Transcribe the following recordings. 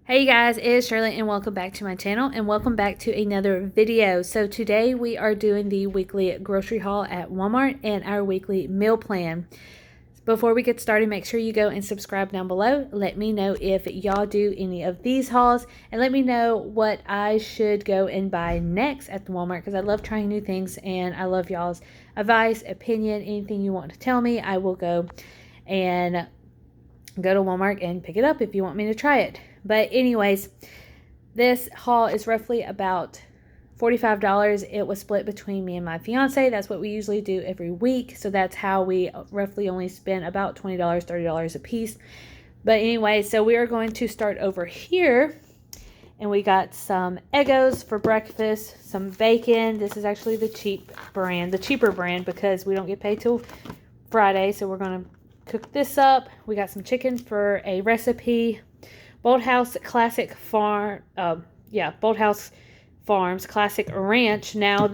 Hey guys, it's Shirley and welcome back to my channel and welcome back to another video. So today we are doing the weekly grocery haul at Walmart and our weekly meal plan. Before we get started, make sure you go and subscribe down below. Let me know if y'all do any of these hauls and let me know what I should go and buy next at the Walmart because I love trying new things and I love y'all's advice, opinion, anything you want to tell me. I will go to Walmart and pick it up if you want me to try it. But anyways, this haul is roughly about $45. It was split between me and my fiance. That's what we usually do every week. So that's how we roughly only spend about $20, $30 a piece. But anyway, so we are going to start over here. And we got some Eggos for breakfast, some bacon. This is actually the cheaper brand because we don't get paid till Friday. So we're going to cook this up. We got some chicken for a recipe. Bolthouse Classic Bolthouse Farms Classic Ranch. Now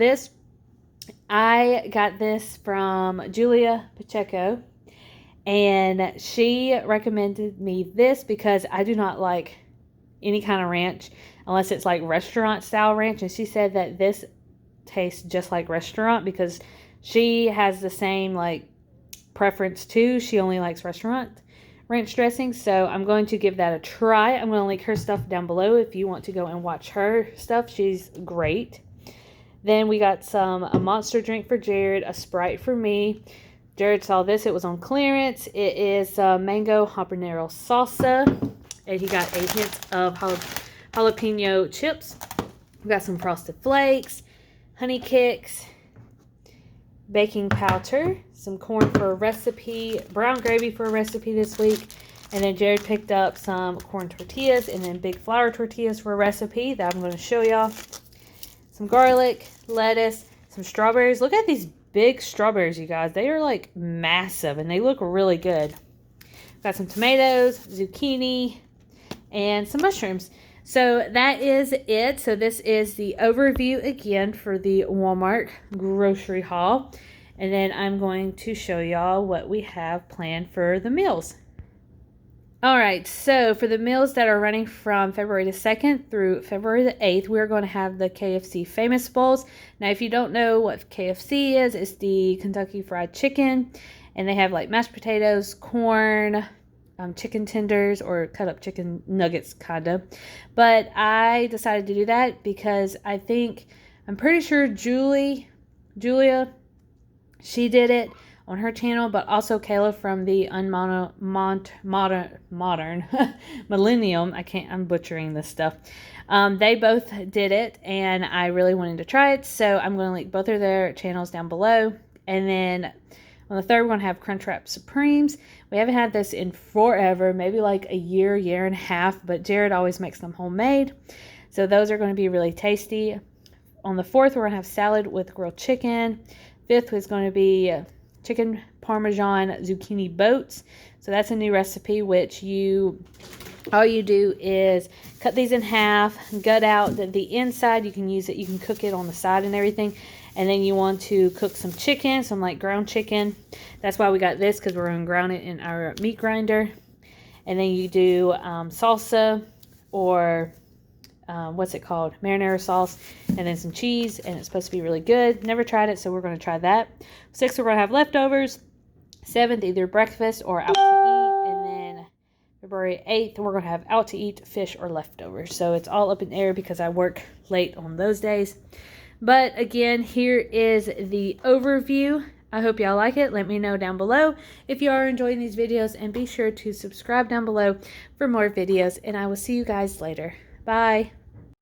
I got this from Julia Pacheco, and she recommended me this because I do not like any kind of ranch unless it's like restaurant style ranch, and she said that this tastes just like restaurant because she has the same like preference too. She only likes restaurant ranch dressing, so I'm going to give that a try. I'm going to link her stuff down below if you want to go and watch her stuff. She's great. Then we got a Monster drink for Jared, a Sprite for me. Jared saw this. It was on clearance. It is mango habanero salsa, and he got a hint of jalapeno chips. We got some Frosted Flakes, Honey Kicks, baking powder, some corn for a recipe, brown gravy for a recipe this week, and then Jared picked up some corn tortillas and then big flour tortillas for a recipe that I'm going to show y'all. Some garlic, lettuce, some strawberries. Look at these big strawberries, you guys. They are like massive and they look really good. Got some tomatoes, zucchini, and some mushrooms. So that is it. So this is the overview again for the Walmart grocery haul. And then I'm going to show y'all what we have planned for the meals. Alright, so for the meals that are running from February the 2nd through February the 8th, we're going to have the KFC Famous Bowls. Now, if you don't know what KFC is, it's the Kentucky Fried Chicken. And they have like mashed potatoes, corn, chicken tenders, or cut up chicken nuggets, kind of. But I decided to do that because I'm pretty sure Julia, she did it on her channel, but also Kayla from the modern Millennium. I'm butchering this stuff. They both did it, and I really wanted to try it, so I'm going to link both of their channels down below. And then on the 3rd, we're going to have Crunchwrap Supremes. We haven't had this in forever, maybe like a year and a half, but Jared always makes them homemade. So those are going to be really tasty. On the 4th, we're going to have salad with grilled chicken. 5th is going to be chicken parmesan zucchini boats. So that's a new recipe, which all you do is cut these in half, gut out the inside. You can use it, you can cook it on the side and everything. And then you want to cook some chicken, some like ground chicken. That's why we got this, because we're going to ground it in our meat grinder. And then you do salsa or what's it called? Marinara sauce, and then some cheese, and it's supposed to be really good. Never tried it, so we're going to try that. 6th, we're going to have leftovers. 7th, either breakfast or out to eat. And then February 8th, we're going to have out to eat, fish, or leftovers. So it's all up in the air because I work late on those days. But again, here is the overview. I hope y'all like it. Let me know down below if you are enjoying these videos, and be sure to subscribe down below for more videos, and I will see you guys later. Bye.